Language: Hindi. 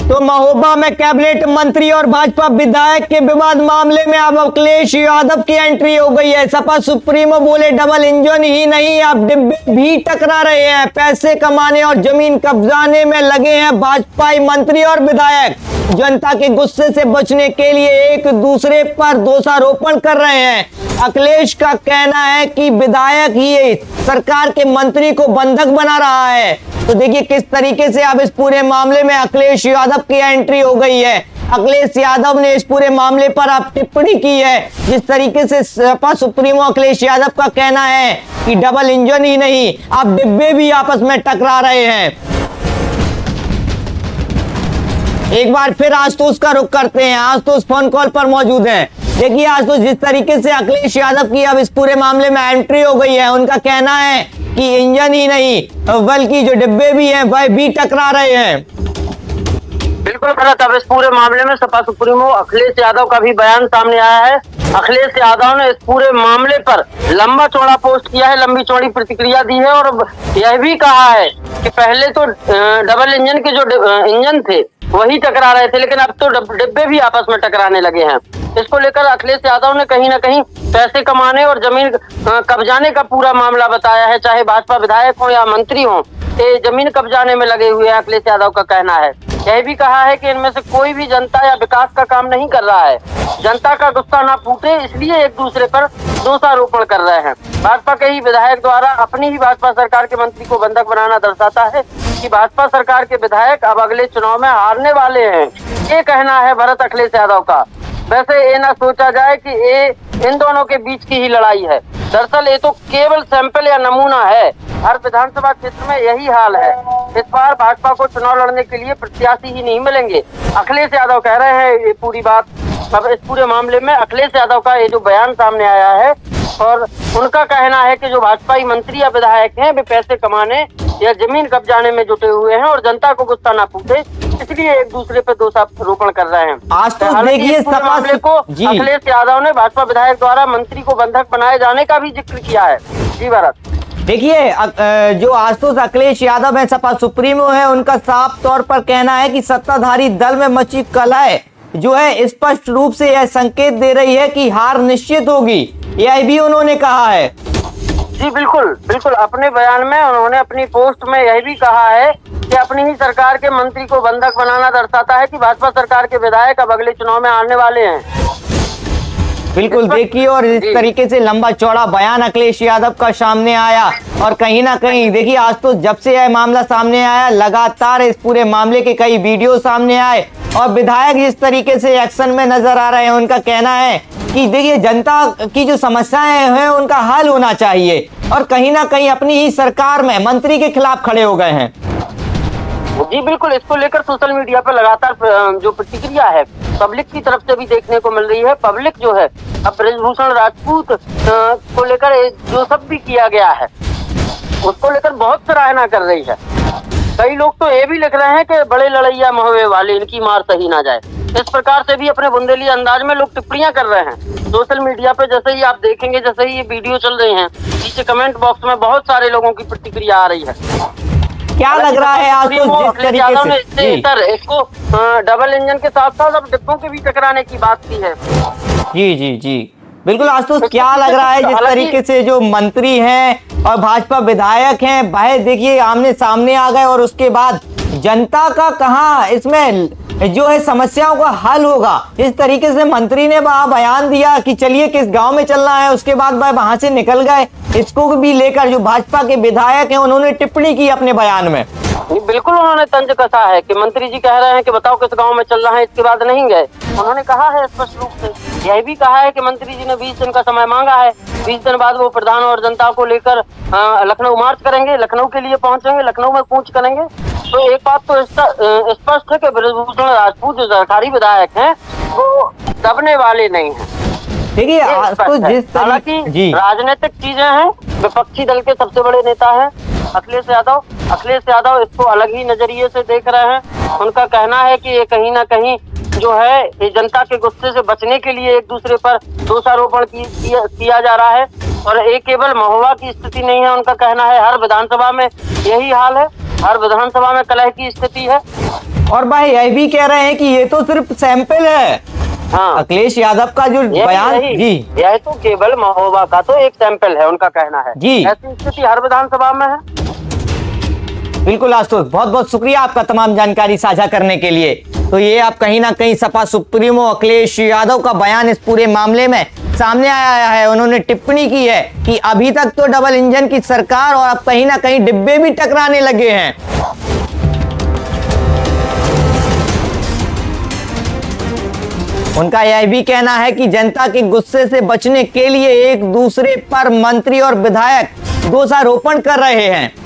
तो महोबा में कैबिनेट मंत्री और भाजपा विधायक के विवाद मामले में अब अखिलेश यादव की एंट्री हो गई है। सपा सुप्रीमो बोले डबल इंजन ही नहीं, अब डिब्बे भी टकरा रहे हैं। पैसे कमाने और जमीन कब्जाने में लगे हैं भाजपाई मंत्री और विधायक। जनता के गुस्से से बचने के लिए एक दूसरे पर दोषारोपण कर रहे हैं। अखिलेश का कहना है कि विधायक ही सरकार के मंत्री को बंधक बना रहा है। तो देखिए किस तरीके से अब इस पूरे मामले में अखिलेश यादव की एंट्री हो गई है। अखिलेश यादव ने इस पूरे मामले पर अब टिप्पणी की है। जिस तरीके से सपा सुप्रीमो अखिलेश यादव का कहना है कि डबल इंजन ही नहीं, अब डिब्बे भी आपस में टकरा रहे हैं। एक बार फिर आशुतोष का रुख करते हैं। आशुतोष फोन कॉल पर मौजूद हैं। देखिए आशुतोष, जिस तरीके से अखिलेश यादव की अब इस पूरे मामले में एंट्री हो गई है, उनका कहना है कि इंजन ही नहीं बल्कि जो डिब्बे भी हैं वह भी टकरा रहे हैं। बिल्कुल गलत। अब इस पूरे मामले में सपा सुप्रीमो अखिलेश यादव का भी बयान सामने आया है। अखिलेश यादव ने इस पूरे मामले पर लंबा चौड़ा पोस्ट किया है, लंबी चौड़ी प्रतिक्रिया दी है और यह भी कहा है कि पहले तो डबल इंजन के जो इंजन थे वही टकरा रहे थे, लेकिन अब तो डिब्बे भी आपस में टकराने लगे हैं। इसको लेकर अखिलेश यादव ने कहीं ना कहीं पैसे कमाने और जमीन कब्जाने का पूरा मामला बताया है। चाहे भाजपा विधायक हो या मंत्री हो, ये जमीन कब्जाने में लगे हुए हैं, अखिलेश यादव का कहना है। यह भी कहा है कि इनमें से कोई भी जनता या विकास का काम नहीं कर रहा है। जनता का गुस्सा ना फूटे इसलिए एक दूसरे पर दोषारोपण कर रहे हैं। भाजपा के ही विधायक द्वारा अपनी ही भाजपा सरकार के मंत्री को बंधक बनाना दर्शाता है कि भाजपा सरकार के विधायक अब अगले चुनाव में हारने वाले हैं। ये कहना है भरत अखिलेश यादव का। वैसे ये ना सोचा जाए कि ये इन दोनों के बीच की ही लड़ाई है। दरअसल ये तो केवल सैंपल या नमूना है। हर विधानसभा क्षेत्र में यही हाल है। इस बार भाजपा को चुनाव लड़ने के लिए प्रत्याशी ही नहीं मिलेंगे, अखिलेश यादव कह रहे हैं ये पूरी बात। अब इस पूरे मामले में अखिलेश यादव का ये जो बयान सामने आया है और उनका कहना है कि जो भाजपाई मंत्री या विधायक हैं वे पैसे कमाने या जमीन कब्जाने में जुटे हुए हैं और जनता को गुस्सा ना फूटे इसलिए एक दूसरे पर दोषारोपण कर रहे हैं। आज तो देखिए मामले को अखिलेश यादव ने भाजपा विधायक द्वारा मंत्री को बंधक बनाए जाने का भी जिक्र किया है। जी भारत, देखिए जो आशुतोष अखिलेश यादव है, सपा सुप्रीमो है, उनका साफ तौर पर कहना है कि सत्ताधारी दल में मची कलह जो है स्पष्ट रूप से यह संकेत दे रही है कि हार निश्चित होगी। यह भी उन्होंने कहा है। जी बिल्कुल बिल्कुल। अपने बयान में उन्होंने अपनी पोस्ट में यह भी कहा है कि अपनी ही सरकार के मंत्री को बंधक बनाना दर्शाता है कि भाजपा सरकार के विधायक अब अगले चुनाव में आने वाले हैं। बिल्कुल देखिए, और इस तरीके से लंबा चौड़ा बयान अखिलेश यादव का सामने आया। और कहीं ना कहीं देखिए आज तो जब से यह मामला सामने आया लगातार इस पूरे मामले के कई वीडियो सामने आए और विधायक जिस तरीके से एक्शन में नजर आ रहे हैं। उनका कहना है कि देखिए जनता की जो समस्याएं हैं उनका हल होना चाहिए और कहीं ना कहीं अपनी ही सरकार में मंत्री के खिलाफ खड़े हो गए हैं। जी बिल्कुल। इसको लेकर सोशल मीडिया पर लगातार जो प्रतिक्रिया है पब्लिक की तरफ से भी देखने को मिल रही है। पब्लिक जो है अब ब्रजभूषण राजपूत को लेकर जो सब भी किया गया है उसको लेकर बहुत सराहना कर रही है। कई लोग तो ये भी लिख रहे हैं कि बड़े लड़ैया महुए वाले, इनकी मार सही ना जाए। इस प्रकार से भी अपने बुंदेली अंदाज में लोग टिप्पणियां कर रहे हैं सोशल मीडिया पे। जैसे ही आप देखेंगे, जैसे ही ये वीडियो चल रही है, नीचे कमेंट बॉक्स में बहुत सारे लोगों की प्रतिक्रिया आ रही है। क्या लग रहा है आज तो जिस तरीके से इसको डबल इंजन के साथ साथ अब डिब्बों के भी टकराने की बात की है। जी जी जी बिल्कुल आशुतोष, क्या लग रहा है जिस तरीके से जो मंत्री हैं और भाजपा विधायक हैं वह देखिए आमने सामने आ गए और उसके बाद जनता का कहाँ इसमें जो है समस्याओं का हल होगा। इस तरीके से मंत्री ने वहां बयान दिया कि चलिए किस गांव में चलना है, उसके बाद वह वहां से निकल गए। इसको भी लेकर जो भाजपा के विधायक हैं उन्होंने टिप्पणी की अपने बयान में। बिल्कुल उन्होंने तंज कसा है कि मंत्री जी कह रहे हैं कि बताओ किस गांव में चलना है, इसके बाद नहीं गए। उन्होंने कहा है स्पष्ट रूप से, यह भी कहा है कि मंत्री जी ने 20 दिन का समय मांगा है। 20 दिन बाद वो प्रधान और जनता को लेकर लखनऊ मार्च करेंगे, लखनऊ के लिए पहुंचेंगे, लखनऊ में कूच करेंगे। तो एक बात तो स्पष्ट है कि ब्रजभूषण राजपूत जो सरकारी विधायक हैं वो दबने वाले नहीं हैं। देखिए हालांकि राजनीतिक चीजें हैं, विपक्षी दल के सबसे बड़े नेता हैं अखिलेश यादव इसको अलग ही नजरिए से देख रहे हैं। उनका कहना है कि ये कहीं ना कहीं जो है ये जनता के गुस्से से बचने के लिए एक दूसरे पर दोषारोपण किया जा रहा है। और ये केवल महुआ की स्थिति नहीं है, उनका कहना है हर विधानसभा में यही हाल है, हर विधानसभा में कलह की स्थिति है। और भाई यह भी कह रहे हैं कि ये तो सिर्फ सैंपल है। हाँ, अखिलेश यादव का जो बयान जी, यह तो केवल महोबा का तो एक सैंपल है, उनका कहना है जी। ऐसी स्थिति हर विधानसभा में है। बिल्कुल आशुतोष, बहुत बहुत शुक्रिया आपका तमाम जानकारी साझा करने के लिए। तो ये आप कहीं ना कहीं सपा सुप्रीमो अखिलेश यादव का बयान इस पूरे मामले में सामने आया है। उन्होंने टिप्पणी की है कि अभी तक तो डबल इंजन की सरकार और अब कहीं ना कहीं डिब्बे भी टकराने लगे हैं। उनका यह भी कहना है कि जनता के गुस्से से बचने के लिए एक दूसरे पर मंत्री और विधायक दोषारोपण कर रहे हैं।